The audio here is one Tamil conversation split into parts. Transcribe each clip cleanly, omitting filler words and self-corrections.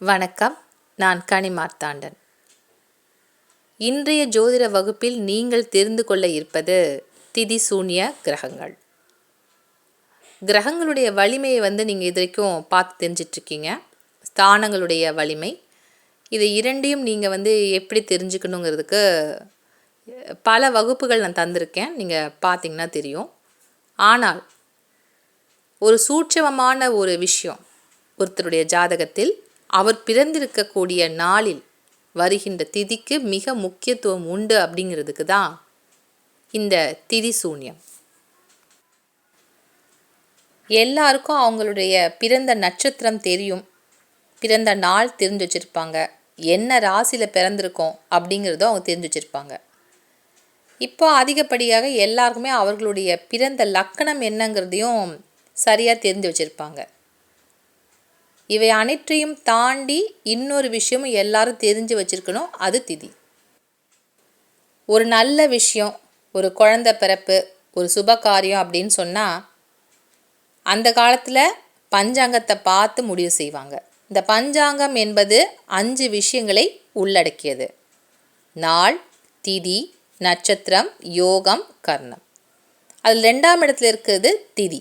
வணக்கம். நான் கனி மார்த்தாண்டன். இன்றைய ஜோதிட வகுப்பில் நீங்கள் தெரிந்து கொள்ள இருப்பது திதி சூன்ய கிரகங்கள். கிரகங்களுடைய வலிமையை நீங்கள் இது வரைக்கும் பார்த்து தெரிஞ்சிட்ருக்கீங்க. ஸ்தானங்களுடைய வலிமை, இது இரண்டையும் நீங்கள் எப்படி தெரிஞ்சுக்கணுங்கிறதுக்கு பல வகுப்புகள் நான் தந்திருக்கேன். நீங்கள் பார்த்தீங்கன்னா தெரியும். ஆனால் ஒரு சூட்சமமான ஒரு விஷயம், ஒருத்தருடைய ஜாதகத்தில் அவர் பிறந்திருக்கக்கூடிய நாளில் வருகின்ற திதிக்கு மிக முக்கியத்துவம் உண்டு அப்படிங்கிறதுக்கு தான் இந்த திதி சூன்யம். எல்லாருக்கும் அவங்களுடைய பிறந்த நட்சத்திரம் தெரியும், பிறந்த நாள் தெரிஞ்சு வச்சுருப்பாங்க, என்ன ராசியில் பிறந்திருக்கோம் அப்படிங்கிறதும் அவங்க தெரிஞ்சு வச்சுருப்பாங்க. இப்போ அதிகப்படியாக எல்லாருக்குமே அவர்களுடைய பிறந்த லக்கணம் என்னங்கிறதையும் சரியாக தெரிஞ்சு வச்சுருப்பாங்க. இவை அனைத்தையும் தாண்டி இன்னொரு விஷயமும் எல்லாரும் தெரிஞ்சு வச்சுருக்கணும், அது திதி. ஒரு நல்ல விஷயம், ஒரு குழந்தை பிறப்பு, ஒரு சுப காரியம் அப்படின்னு சொன்னால் அந்த காலத்தில் பஞ்சாங்கத்தை பார்த்து முடிவு செய்வாங்க. இந்த பஞ்சாங்கம் என்பது 5 விஷயங்களை உள்ளடக்கியது: நாள், திதி, நட்சத்திரம், யோகம், கர்ணம். அதில் 2ஆம் இடத்துல இருக்கிறது திதி.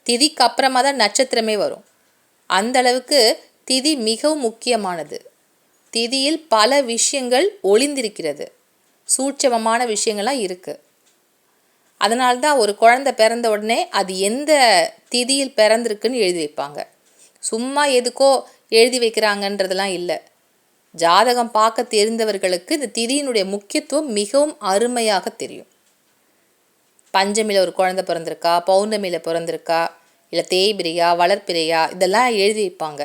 திதிக்கு அப்புறமா தான் நட்சத்திரமே வரும். அந்த அளவுக்கு திதி மிகவும் முக்கியமானது. திதியில் பல விஷயங்கள் ஒளிந்திருக்கிறது, சூட்சமமான விஷயங்கள்லாம் இருக்குது. அதனால்தான் ஒரு குழந்தை பிறந்த உடனே அது எந்த திதியில் பிறந்திருக்குன்னு எழுதி வைப்பாங்க. சும்மா எதுக்கோ எழுதி வைக்கிறாங்கன்றதெல்லாம் இல்லை. ஜாதகம் பார்க்க தெரிந்தவர்களுக்கு இந்த திதியினுடைய முக்கியத்துவம் மிகவும் அருமையாக தெரியும். பஞ்சமியில் ஒரு குழந்தை பிறந்திருக்கா, பௌர்ணமியில் பிறந்திருக்கா, இல்லை தேய்பிரையா, வளர்ப்பிரையா, இதெல்லாம் எழுதி வைப்பாங்க.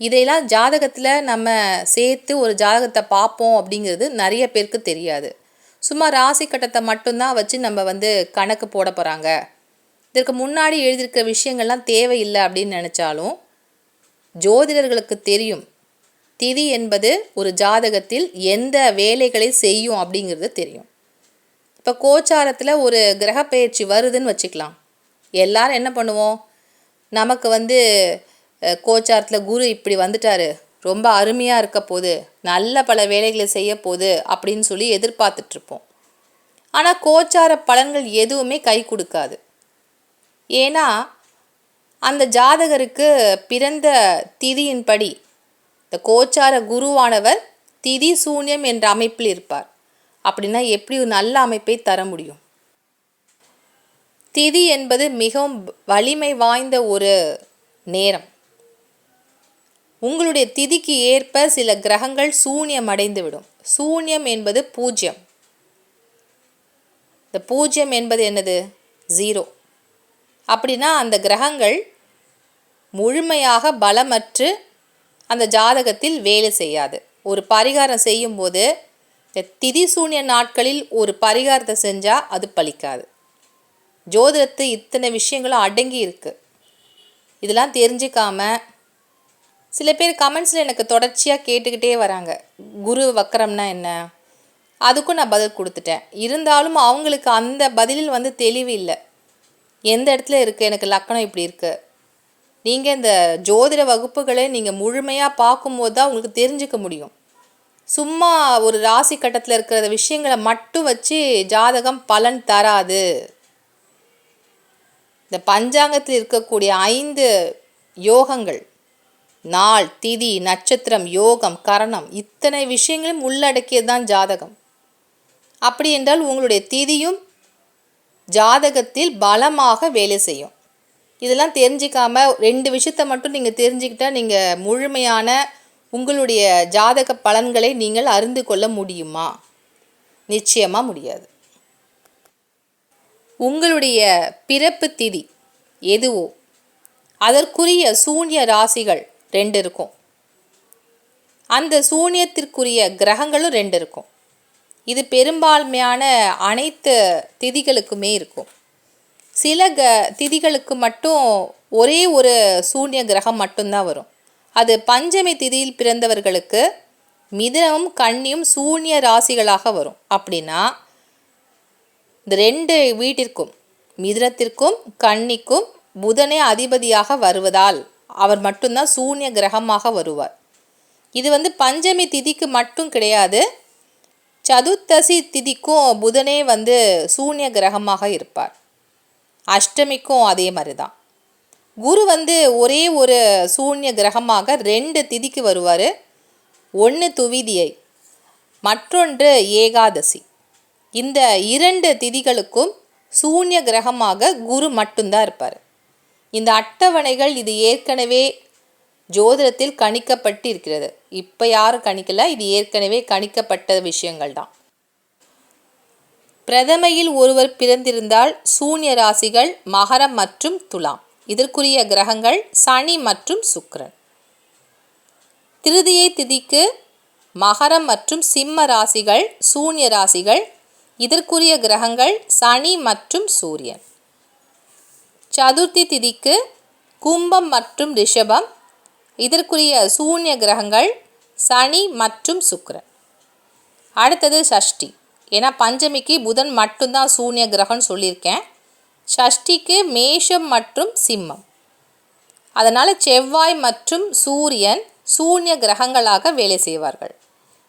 இதையெல்லாம் ஜாதகத்தில் நம்ம சேர்த்து ஒரு ஜாதகத்தை பார்ப்போம் அப்படிங்கிறது நிறைய பேருக்கு தெரியாது. சும்மா ராசி கட்டத்தை மட்டும்தான் வச்சு நம்ம கணக்கு போட போகிறாங்க, இதற்கு முன்னாடி எழுதியிருக்க விஷயங்கள்லாம் தேவையில்லை அப்படின்னு நினச்சாலும் ஜோதிடர்களுக்கு தெரியும் திதி என்பது ஒரு ஜாதகத்தில் எந்த வேலைகளை செய்யும் அப்படிங்கிறது தெரியும். இப்போ கோச்சாரத்தில் ஒரு கிரக பெயர்ச்சி வருதுன்னு வச்சுக்கலாம். எல்லாரும் என்ன பண்ணுவோம், நமக்கு கோச்சாரத்தில் குரு இப்படி வந்துட்டார், ரொம்ப அருமையாக இருக்க போகுது, நல்ல பல வேலைகளை செய்ய போகுது அப்படின்னு சொல்லி எதிர்பார்த்துட்ருப்போம். ஆனால் கோச்சார பலன்கள் எதுவுமே கை கொடுக்காது. ஏன்னா அந்த ஜாதகருக்கு பிறந்த திதியின்படி இந்த கோச்சார குருவானவர் திதி சூன்யம் என்ற அமைப்பில் இருப்பார். அப்படின்னா எப்படி ஒரு நல்ல அமைப்பை தர முடியும்? திதி என்பது மிகவும் வலிமை வாய்ந்த ஒரு நேரம். உங்களுடைய திதிக்கு ஏற்ப சில கிரகங்கள் சூன்யம் அடைந்து விடும். சூன்யம் என்பது பூஜ்யம். இந்த பூஜ்யம் என்பது என்னது? 0. அப்படின்னா அந்த கிரகங்கள் முழுமையாக பலமற்று அந்த ஜாதகத்தில் வேலை செய்யாது. ஒரு பரிகாரம் செய்யும்போது இந்த திதி சூன்ய நாட்களில் ஒரு பரிகாரத்தை செஞ்சால் அது பலிக்காது. ஜோதிடத்து இத்தனை விஷயங்களும் அடங்கி இருக்குது. இதெல்லாம் தெரிஞ்சிக்காம சில பேர் கமெண்ட்ஸில் எனக்கு தொடர்ச்சியாக கேட்டுக்கிட்டே வராங்க, குரு வக்கரம்னா என்ன? அதுக்கும் நான் பதில் கொடுத்துட்டேன். இருந்தாலும் அவங்களுக்கு அந்த பதிலில் தெளிவு இல்லை. எந்த இடத்துல இருக்குது, எனக்கு லக்கணம் இப்படி இருக்குது. நீங்கள் இந்த ஜோதிட வகுப்புகளை நீங்கள் முழுமையாக பார்க்கும்போது தான் உங்களுக்கு தெரிஞ்சுக்க முடியும். சும்மா ஒரு ராசி கட்டத்தில் இருக்கிற விஷயங்களை மட்டும் வச்சு ஜாதகம் பலன் தராது. இந்த பஞ்சாங்கத்தில் இருக்கக்கூடிய 5 யோகங்கள், நாள், திதி, நட்சத்திரம், யோகம், கரணம், இத்தனை விஷயங்களும் உள்ளடக்கியது தான் ஜாதகம். அப்படி என்றால் உங்களுடைய திதியும் ஜாதகத்தில் பலமாக வேலை செய்யும். இதெல்லாம் தெரிஞ்சிக்காம 2 விஷயத்தை மட்டும் நீங்கள் தெரிஞ்சுக்கிட்டால் நீங்கள் முழுமையான உங்களுடைய ஜாதக பலன்களை நீங்கள் அறிந்து கொள்ள முடியுமா? நிச்சயமாக முடியாது. உங்களுடைய பிறப்பு திதி எதுவோ அதற்குரிய சூன்ய ராசிகள் 2 இருக்கும். அந்த சூன்யத்திற்குரிய கிரகங்களும் 2 இருக்கும். இது பெரும்பான்மையான அனைத்து திதிகளுக்குமே இருக்கும். சில திதிகளுக்கு மட்டும் ஒரே ஒரு சூன்ய கிரகம் மட்டும்தான் வரும். அது பஞ்சமி திதியில் பிறந்தவர்களுக்கு மிதுனமும் கன்னியும் சூன்ய ராசிகளாக வரும். அப்படின்னா இந்த 2 வீட்டிற்கும், மிதுனத்திற்கும் கன்னிக்கும் புதனே அதிபதியாக வருவதால் அவர் மட்டும்தான் சூன்ய கிரகமாக வருவார். இது வந்து பஞ்சமி திதிக்கு மட்டும் கிடையாது, சதுர்த்தசி திதிக்கும் புதனே வந்து சூன்ய கிரகமாக இருப்பார். அஷ்டமிக்கும் அதே மாதிரி தான். குரு வந்து ஒரே ஒரு சூன்ய கிரகமாக 2 திதிக்கு வருவார். ஒன்று துவிதியை, மற்றொன்று ஏகாதசி. இந்த 2 திதிகளுக்கும் சூன்ய கிரகமாக குரு மட்டும்தான் இருப்பார். இந்த அட்டவணைகள் இது ஏற்கனவே ஜோதிடத்தில் கணிக்கப்பட்டு இருக்கிறது. இப்போ யாரும் கணிக்கல, இது ஏற்கனவே கணிக்கப்பட்ட விஷயங்கள் தான். பிரதமையில் ஒருவர் பிறந்திருந்தால் சூன்ய ராசிகள் மகரம் மற்றும் துலாம். இதற்குரிய கிரகங்கள் சனி மற்றும் சுக்கிரன். திருதியை திதிக்கு மகரம் மற்றும் சிம்ம ராசிகள் சூன்ய ராசிகள். இதற்குரிய கிரகங்கள் சனி மற்றும் சூரியன். சதுர்த்தி திதிக்கு கும்பம் மற்றும் ரிஷபம். இதற்குரிய சூன்ய கிரகங்கள் சனி மற்றும் சுக்கிரன். அடுத்தது சஷ்டி. ஏன்னா பஞ்சமிக்கு புதன் மட்டும்தான் சூன்ய கிரகம்னு சொல்லியிருக்கேன். சஷ்டிக்கு மேஷம் மற்றும் சிம்மம். அதனால் செவ்வாய் மற்றும் சூரியன் சூன்ய கிரகங்களாக வேலை செய்வார்கள்.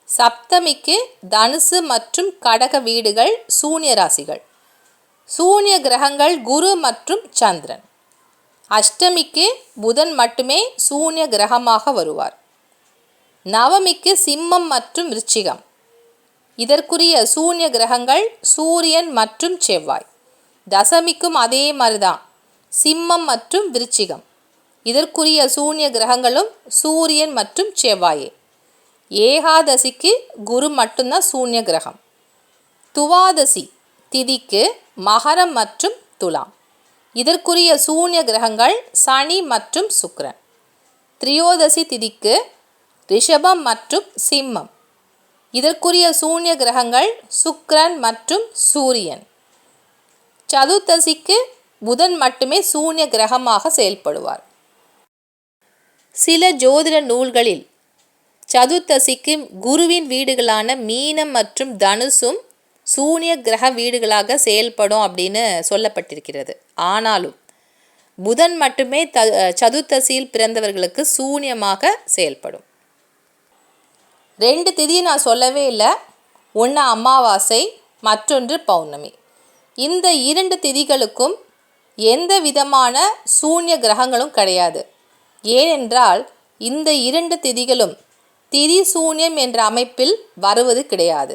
சப்தமிக்கு தனுசு மற்றும் கடக வீடுகள் சூன்ய ராசிகள். சூன்ய கிரகங்கள் குரு மற்றும் சந்திரன். அஷ்டமிக்கு புதன் மட்டுமே சூன்ய கிரகமாக வருவார். நவமிக்கு சிம்மம் மற்றும் விருச்சிகம். இதற்குரிய சூன்ய கிரகங்கள் சூரியன் மற்றும் செவ்வாய். தசமிக்கும் அதே மாதிரி தான், சிம்மம் மற்றும் விருச்சிகம். இதற்குரிய சூன்ய கிரகங்களும் சூரியன் மற்றும் செவ்வாயே. ஏகாதசிக்கு குரு மட்டும்தான் சூன்ய கிரகம். துவாதசி திதிக்கு மகரம் மற்றும் துலாம். இதற்குரிய சூன்ய கிரகங்கள் சனி மற்றும் சுக்கிரன். திரியோதசி திதிக்கு ரிஷபம் மற்றும் சிம்மம். இதற்குரிய சூன்ய கிரகங்கள் சுக்கிரன் மற்றும் சூரியன். சதுர்த்தசிக்கு புதன் மட்டுமே சூன்ய கிரகமாக செயல்படுவார். சில ஜோதிட நூல்களில் சதுர்த்தசிக்கு குருவின் வீடுகளான மீனம் மற்றும் தனுசும் சூன்ய கிரக வீடுகளாக செயல்படும் அப்படின்னு சொல்லப்பட்டிருக்கிறது. ஆனாலும் புதன் மட்டுமே சதுர்த்தசியில் பிறந்தவர்களுக்கு சூன்யமாக செயல்படும். 2 திதி நான் சொல்லவே இல்லை. ஒன்று அமாவாசை, மற்றொன்று பௌர்ணமி. இந்த 2 திதிகளுக்கும் எந்த விதமான சூன்ய கிரகங்களும் கிடையாது. ஏனென்றால் இந்த 2 திதிகளும் திதி சூன்யம் என்ற அமைப்பில் வருவது கிடையாது.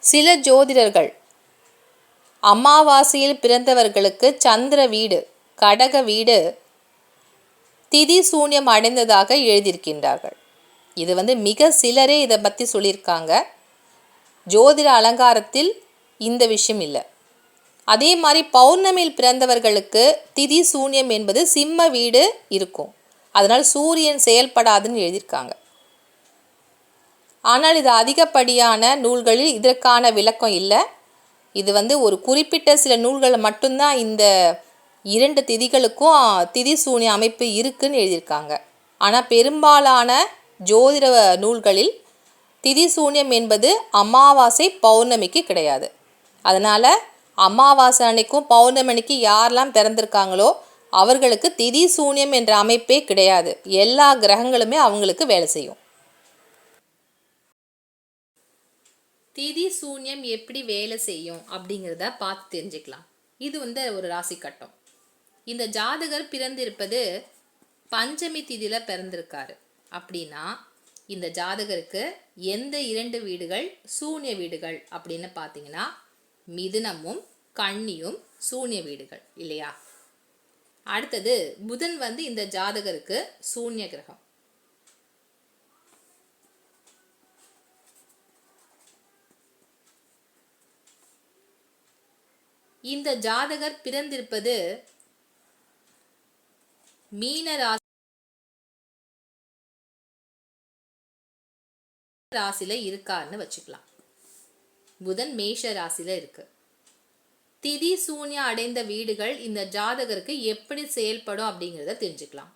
சில ஜோதிடர்கள் அமாவாசையில் பிறந்தவர்களுக்கு சந்திர வீடு, கடக வீடு திதி சூன்யம் அடைந்ததாக எழுதியிருக்கின்றார்கள். இது வந்து மிக சிலரே இதை பற்றி சொல்லியிருக்காங்க. ஜோதிட அலங்காரத்தில் இந்த விஷயம் இல்லை. அதே மாதிரி பௌர்ணமியில் பிறந்தவர்களுக்கு திதி சூன்யம் என்பது சிம்ம வீடு இருக்கும். அதனால் சூரியன் செயல்படாதுன்னு எழுதியிருக்காங்க. ஆனால் இது அதிகப்படியான நூல்களில் இதற்கான விளக்கம் இல்லை. இது வந்து ஒரு குறிப்பிட்ட சில நூல்களில் மட்டும்தான் இந்த 2 திதிகளுக்கும் திதி சூன்ய அமைப்பு இருக்குன்னு எழுதியிருக்காங்க. ஆனால் பெரும்பாலான ஜோதிட நூல்களில் திதி சூன்யம் என்பது அமாவாசை பௌர்ணமிக்கு கிடையாது. அதனால் அமாவாசை அன்னைக்கும் பௌர்ணமி அன்னைக்கு யாரெல்லாம் பிறந்திருக்காங்களோ அவர்களுக்கு திதி சூன்யம் என்ற அமைப்பே கிடையாது. எல்லா கிரகங்களுமே அவங்களுக்கு வேலை செய்யும். திதி சூன்யம் எப்படி வேலை செய்யும் அப்படிங்கிறத பார்த்து தெரிஞ்சுக்கலாம். இது வந்து ஒரு ராசி கட்டம். இந்த ஜாதகர் பிறந்திருப்பது பஞ்சமி திதியில் பிறந்திருக்காரு அப்படின்னா இந்த ஜாதகருக்கு எந்த 2 வீடுகள் சூன்ய வீடுகள் அப்படின்னு பார்த்தீங்கன்னா மிதுனமும் கன்னியும் சூன்ய வீடுகள் இல்லையா? அடுத்தது புதன் வந்து இந்த ஜாதகருக்கு சூன்ய கிரகம். இந்த ஜாதகர் பிறந்திருப்பது மீன ராசியில இருக்காருன்னு வச்சுக்கலாம். புதன் மேஷ ராசியில இருக்கு. திதி சூன்யம் அடைந்த வீடுகள் இந்த ஜாதகருக்கு எப்படி செயல்படும் அப்படிங்கிறத தெரிஞ்சுக்கலாம்.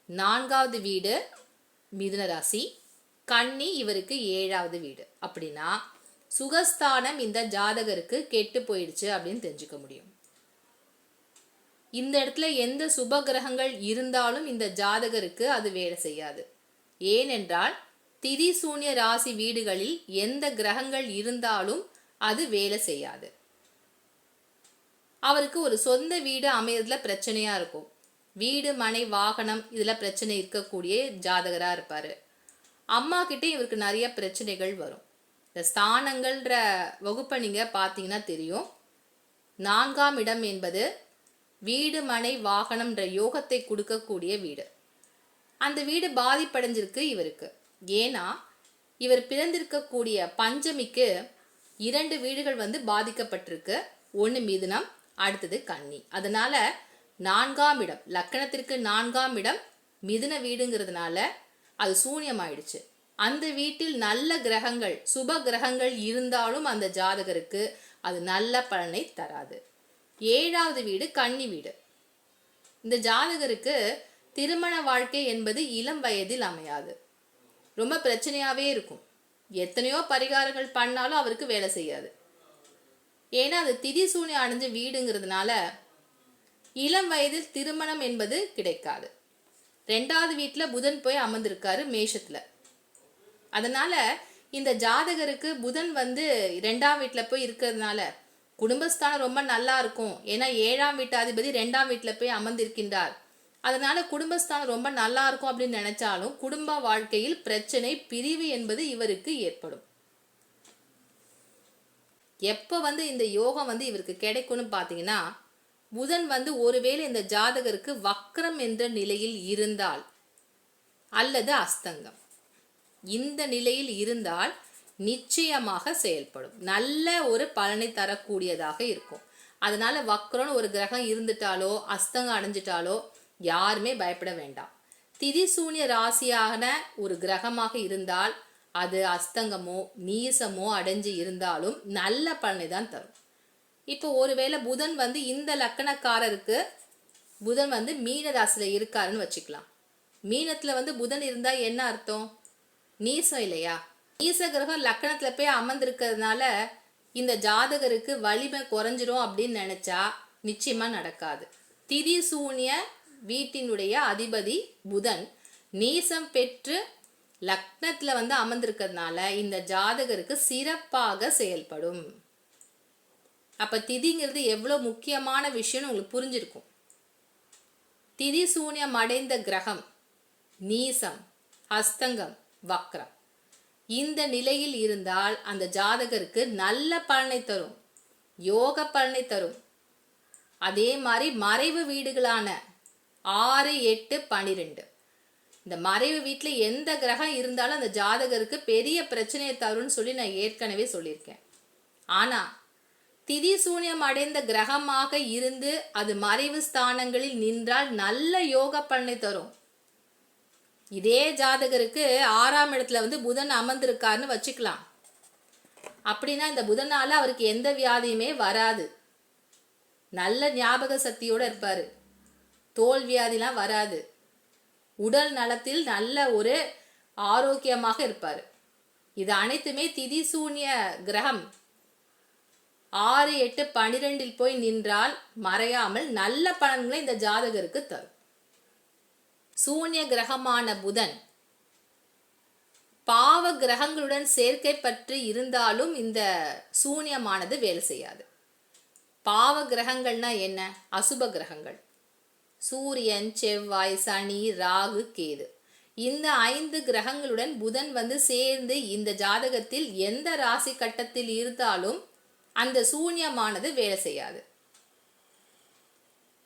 4வது வீடு மிதுன ராசி, கன்னி இவருக்கு 7வது வீடு. அப்படின்னா சுகஸ்தானம் இந்த ஜாதகருக்கு கெட்டு போயிடுச்சு அப்படின்னு தெரிஞ்சுக்க முடியும். இந்த இடத்துல எந்த சுப கிரகங்கள் இருந்தாலும் இந்த ஜாதகருக்கு அது வேலை செய்யாது. ஏனென்றால் திதி சூன்ய ராசி வீடுகளில் எந்த கிரகங்கள் இருந்தாலும் அது வேலை செய்யாது. அவருக்கு ஒரு சொந்த வீடு அமையறதுல பிரச்சனையா இருக்கும். வீடு மனை வாகனம் இதுல பிரச்சனை இருக்கக்கூடிய ஜாதகரா இருப்பாரு. அம்மா கிட்ட இவருக்கு நிறைய பிரச்சனைகள் வரும். இந்த ஸ்தானங்கள்ன்ற வகுப்பை நீங்க பார்த்தீங்கன்னா தெரியும். 4ஆம் இடம் என்பது வீடு மனை வாகனம்ன்ற யோகத்தை கொடுக்கக்கூடிய வீடு. அந்த வீடு பாதிப்படைஞ்சிருக்கு இவருக்கு. ஏன்னா இவர் பிறந்திருக்கக்கூடிய பஞ்சமிக்கு 2 வீடுகள் பாதிக்கப்பட்டிருக்கு. ஒன்று மிதுனம், அடுத்தது கன்னி. அதனால 4ஆம் இடம், லக்கணத்திற்கு 4ஆம் இடம் மிதுன வீடுங்கிறதுனால அது சூன்யமாயிடுச்சு. அந்த வீட்டில் நல்ல கிரகங்கள் சுப கிரகங்கள் இருந்தாலும் அந்த ஜாதகருக்கு அது நல்ல பலனை தராது. 7வது வீடு கன்னி வீடு. இந்த ஜாதகருக்கு திருமண வாழ்க்கை என்பது இளம் வயதில் அமையாது. ரொம்ப பிரச்சனையாவே இருக்கும். எத்தனையோ பரிகாரங்கள் பண்ணாலும் அவருக்கு வேலை செய்யாது. ஏன்னா அது திதி சூன்யம் அடைஞ்ச வீடுங்கிறதுனால இளம் வயதில் திருமணம் என்பது கிடைக்காது. 2வது வீட்டில் புதன் போய் அமர்ந்திருக்காரு மேஷத்துல. அதனால இந்த ஜாதகருக்கு புதன் 2ஆம் வீட்டில் போய் இருக்கிறதுனால குடும்பஸ்தானம் ரொம்ப நல்லா இருக்கும். ஏன்னா 7ஆம் வீட்டு அதிபதி 2ஆம் வீட்டில் போய் அமர்ந்திருக்கின்றார். அதனால குடும்பஸ்தானம் ரொம்ப நல்லா இருக்கும் அப்படின்னு நினைச்சாலும் குடும்ப வாழ்க்கையில் பிரச்சனை, பிரிவு என்பது இவருக்கு ஏற்படும். எப்போ இந்த யோகம் இவருக்கு கிடைக்கும்னு பார்த்தீங்கன்னா, புதன் ஒருவேளை இந்த ஜாதகருக்கு வக்ரம் என்ற நிலையில் இருந்தால் அல்லது அஸ்தங்கம் இந்த நிலையில் இருந்தால் நிச்சயமாக செயல்படும். நல்ல ஒரு பலனை தரக்கூடியதாக இருக்கும். அதனால வக்ரம்னு ஒரு கிரகம் இருந்துட்டாலோ அஸ்தங்கம் அடைஞ்சிட்டாலோ யாருமே பயப்பட வேண்டாம். திதி சூன்ய ராசியான ஒரு கிரகமாக இருந்தால் அது அஸ்தங்கமோ நீசமோ அடைஞ்சு இருந்தாலும் நல்ல பலனை தான் தரும். இப்போ ஒருவேளை புதன் இந்த லக்கணக்காரருக்கு புதன் மீன ராசியில இருக்காருன்னு வச்சுக்கலாம். மீனத்துல புதன் இருந்தா என்ன அர்த்தம்? நீசம் இல்லையா? நீச கிரகம் லக்கணத்துல போய் அமர்ந்திருக்கிறதுனால இந்த ஜாதகருக்கு வலிமை குறைஞ்சிரும் அப்படின்னு நினைச்சா நிச்சயமா நடக்காது. திதி சூன்ய வீட்டினுடைய அதிபதி புதன் நீசம் பெற்று லக்னத்துல அமர்ந்திருக்கிறதுனால இந்த ஜாதகருக்கு சிறப்பாக செயல்படும். அப்ப திதிங்கிறது எவ்வளவு முக்கியமான விஷயம்னு உங்களுக்கு புரிஞ்சிருக்கும். திதி சூன்யம் அடைந்த கிரகம் நீசம், அஸ்தங்கம், வக்ரம் இந்த நிலையில் இருந்தால் அந்த ஜாதகருக்கு நல்ல பலனை தரும், யோக பலனை தரும். அதே மாதிரி மறைவு வீடுகளான 6, 8, 12 இந்த மறைவு வீட்டில் எந்த கிரகம் இருந்தாலும் அந்த ஜாதகருக்கு பெரிய பிரச்சனையை தரும்னு சொல்லி நான் ஏற்கனவே சொல்லியிருக்கேன். ஆனா திதி சூன்யம் அடைந்த கிரகமாக இருந்து அது மறைவு ஸ்தானங்களில் நின்றால் நல்ல யோக பலனை தரும். இதே ஜாதகருக்கு 6ஆம் இடத்துல புதன் அமர்ந்திருக்காருன்னு வச்சுக்கலாம். அப்படின்னா இந்த புதனால அவருக்கு எந்த வியாதியுமே வராது. நல்ல ஞாபக சக்தியோட இருப்பாரு. தோல் வியாதிலாம் வராது. உடல் நலத்தில் நல்ல ஒரு ஆரோக்கியமாக இருப்பாரு. இது அனைத்துமே திதி சூன்ய கிரகம் 6, 8, 12 போய் நின்றால் மறையாமல் நல்ல பலன்களை இந்த ஜாதகருக்கு தரும். சூன்ய கிரகமான புதன் பாவ கிரகங்களுடன் சேர்க்கை பற்றி இருந்தாலும் இந்த சூன்யமானது வேலை செய்யாது. பாவ கிரகங்கள்னா என்ன? அசுப கிரகங்கள். சூரியன், செவ்வாய், சனி, ராகு, கேது இந்த 5 கிரகங்களுடன் புதன் சேர்ந்து இந்த ஜாதகத்தில் எந்த ராசி கட்டத்தில் இருந்தாலும் அந்த சூன்யமானது வேலை செய்யாது.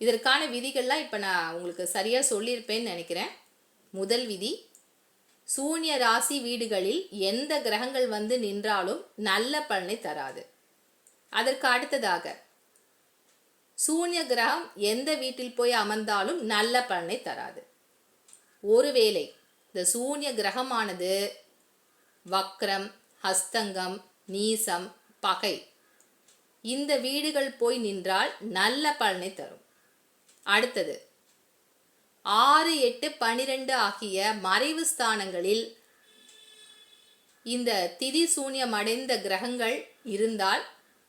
இதற்கான விதிகள்லாம் இப்போ நான் உங்களுக்கு சரியாக சொல்லியிருப்பேன்னு நினைக்கிறேன். முதல் விதி, சூன்ய ராசி வீடுகளில் எந்த கிரகங்கள் நின்றாலும் நல்ல பலனை தராது. அதற்கு அடுத்ததாக சூன்ய கிரகம் எந்த வீட்டில் போய் அமர்ந்தாலும் நல்ல பலனை தராது. ஒருவேளை இந்த சூன்ய கிரகமானது வக்ரம், ஹஸ்தங்கம், நீசம், பகை இந்த வீடுகள் போய் நின்றால் நல்ல பலனை தரும். அடுத்தது 6, 8, 12 ஆகிய மறைவு ஸ்தானங்களில் இந்த திதி சூன்யம் அடைந்த கிரகங்கள் இருந்தால்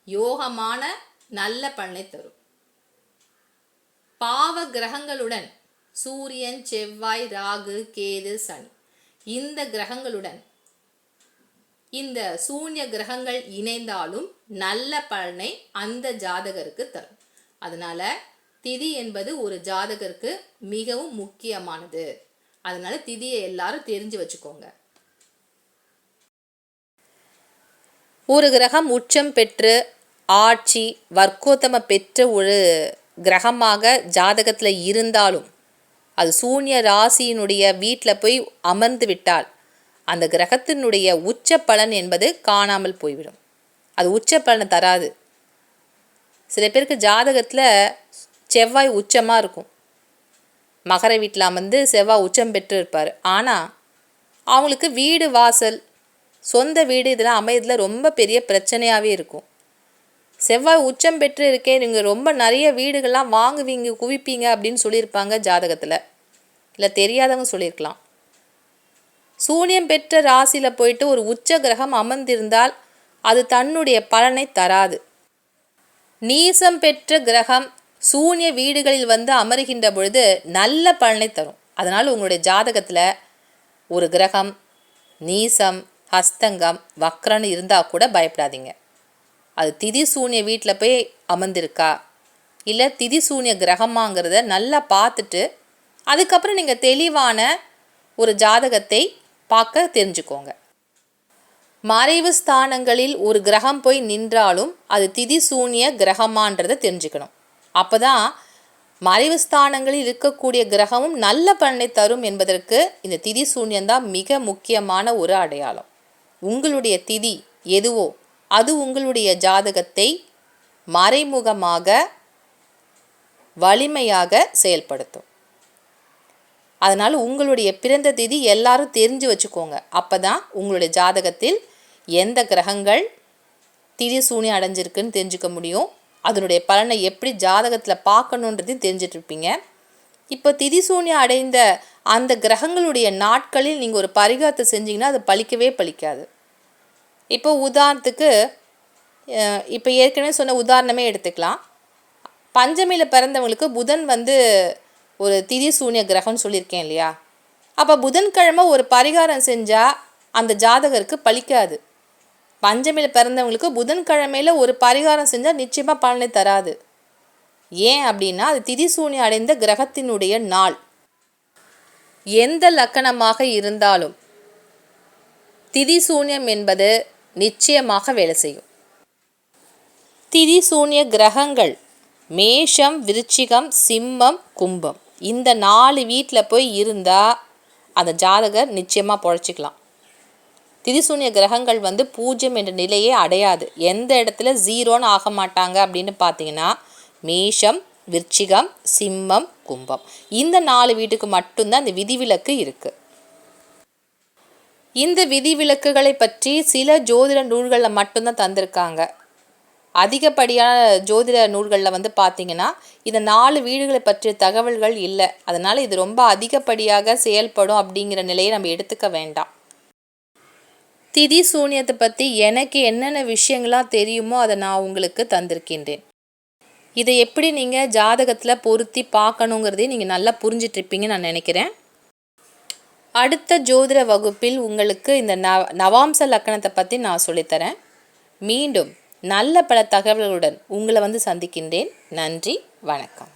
யோகமான நல்ல பலனை தரும். கிரகங்களுடன் சூரியன், செவ்வாய், ராகு, கேது, சனி இந்த கிரகங்களுடன் இந்த சூன்ய கிரகங்கள் இணைந்தாலும் நல்ல பலனை அந்த ஜாதகருக்கு தரும். அதனால திதி என்பது ஒரு ஜாதகருக்கு மிகவும் முக்கியமானது. அதனால திதியை எல்லாரும் தெரிஞ்சு வச்சுக்கோங்க. ஒரு கிரகம் உச்சம் பெற்று ஆட்சி வர்க்கோத்தம பெற்ற ஒரு கிரகமாக ஜாதகத்தில் இருந்தாலும் அது சூன்ய ராசியினுடைய வீட்டில் போய் அமர்ந்து விட்டால் அந்த கிரகத்தினுடைய உச்ச பலன் என்பது காணாமல் போய்விடும். அது உச்ச பலனை தராது. சில பேருக்கு ஜாதகத்தில் செவ்வாய் உச்சமாக இருக்கும், மகர வீட்டில் அமர்ந்து செவ்வாய் உச்சம் பெற்று இருப்பார். ஆனால் அவங்களுக்கு வீடு வாசல் சொந்த வீடு இதெல்லாம் அமையதில் ரொம்ப பெரிய பிரச்சனையாகவே இருக்கும். செவ்வாய் உச்சம் பெற்று இருக்கே, நீங்கள் ரொம்ப நிறைய வீடுகள்லாம் வாங்குவீங்க குவிப்பீங்க அப்படின்னு சொல்லியிருப்பாங்க ஜாதகத்தில். இல்லை தெரியாதவங்க சொல்லியிருக்கலாம். சூனியம் பெற்ற ராசியில் போயிட்டு ஒரு உச்ச கிரகம் அமர்ந்திருந்தால் அது தன்னுடைய பலனை தராது. நீசம் பெற்ற கிரகம் சூன்ய வீடுகளில் வந்து அமருகின்ற பொழுது நல்ல பலனை தரும். அதனால் உங்களுடைய ஜாதகத்தில் ஒரு கிரகம் நீசம், ஹஸ்தங்கம், வக்ரன்னு இருந்தால் கூட பயப்படாதீங்க. அது திதி சூன்ய வீட்டில் போய் அமர்ந்திருக்கா இல்லை திதி சூன்ய கிரகமாங்கிறத நல்லா பார்த்துட்டு அதுக்கப்புறம் நீங்கள் தெளிவான ஒரு ஜாதகத்தை பார்க்க தெரிஞ்சுக்கோங்க. மறைவு ஸ்தானங்களில் ஒரு கிரகம் போய் நின்றாலும் அது திதி சூன்ய கிரகமான்றதை தெரிஞ்சுக்கணும். அப்போ தான் மறைவு ஸ்தானங்களில் இருக்கக்கூடிய கிரகமும் நல்ல பலனை தரும் என்பதற்கு இந்த திதி சூன்யந்தான் மிக முக்கியமான ஒரு அடையாளம். உங்களுடைய திதி எதுவோ அது உங்களுடைய ஜாதகத்தை மறைமுகமாக வலிமையாக செயல்படுத்தும். அதனால் உங்களுடைய பிறந்த திதி எல்லாரும் தெரிஞ்சு வச்சுக்கோங்க. அப்போ தான் உங்களுடைய ஜாதகத்தில் எந்த கிரகங்கள் திதி சூன்யம் அடைஞ்சிருக்குன்னு தெரிஞ்சுக்க முடியும். அதனுடைய பலனை எப்படி ஜாதகத்தில் பார்க்கணுன்றதையும் தெரிஞ்சிட்ருப்பீங்க. இப்போ திதி சூன்யம் அடைந்த அந்த கிரகங்களுடைய நாட்களில் நீங்கள் ஒரு பரிகாரத்தை செஞ்சிங்கன்னா அது பலிக்கவே பலிக்காது. இப்போ உதாரணத்துக்கு இப்போ ஏற்கனவே சொன்ன உதாரணமே எடுத்துக்கலாம். பஞ்சமியில் பிறந்தவங்களுக்கு புதன் வந்து ஒரு திதி சூன்ய கிரகம்னு சொல்லியிருக்கேன் இல்லையா? அப்போ புதன்கிழமை ஒரு பரிகாரம் செஞ்சால் அந்த ஜாதகருக்கு பலிக்காது. பஞ்சமியில் பிறந்தவங்களுக்கு புதன்கிழமையில் ஒரு பரிகாரம் செஞ்சால் நிச்சயமாக பலனை தராது. ஏன் அப்படின்னா அது திதி சூன்யம் அடைந்த கிரகத்தினுடைய நாள். எந்த லக்கணமாக இருந்தாலும் திதி சூன்யம் என்பது நிச்சயமாக வேலை செய்யும். திதி சூன்ய கிரகங்கள் மேஷம், விருச்சிகம், சிம்மம், கும்பம் இந்த 4 வீட்டில் போய் இருந்தால் அந்த ஜாதகர் நிச்சயமாக பொழைச்சிக்கலாம். திதிசூன்ய கிரகங்கள் வந்து 0 என்ற நிலையே அடையாது. எந்த இடத்துல 0ன்னு ஆக மாட்டாங்க அப்படின்னு பார்த்தீங்கன்னா மேஷம், விருச்சிகம், சிம்மம், கும்பம் இந்த 4 வீட்டுக்கு மட்டும்தான் இந்த விதிவிலக்கு இருக்குது. இந்த விதிவிலக்குகளை பற்றி சில ஜோதிட நூல்களில் மட்டும்தான் தந்திருக்காங்க. அதிகப்படியான ஜோதிட நூல்களில் வந்து பார்த்திங்கன்னா இந்த 4 வீடுகளை பற்றிய தகவல்கள் இல்லை. அதனால் இது ரொம்ப அதிகப்படியாக செயல்படும் அப்படிங்கிற நிலையை நம்ம எடுத்துக்க வேண்டாம். திதி சூன்யத்தை பற்றி எனக்கு என்னென்ன விஷயங்களாக தெரியுமோ அதை நான் உங்களுக்கு தந்திருக்கின்றேன். இதை எப்படி நீங்கள் ஜாதகத்தில் பொருத்தி பார்க்கணுங்கிறதையும் நீங்கள் நல்லா புரிஞ்சிட்ருப்பீங்கன்னு நான் நினைக்கிறேன். அடுத்த ஜோதிட வகுப்பில் உங்களுக்கு இந்த நவாம்ச லக்கணத்தை பற்றி நான் சொல்லித்தரேன். மீண்டும் நல்ல பல தகவல்களுடன் உங்களை வந்து சந்திக்கின்றேன். நன்றி, வணக்கம்.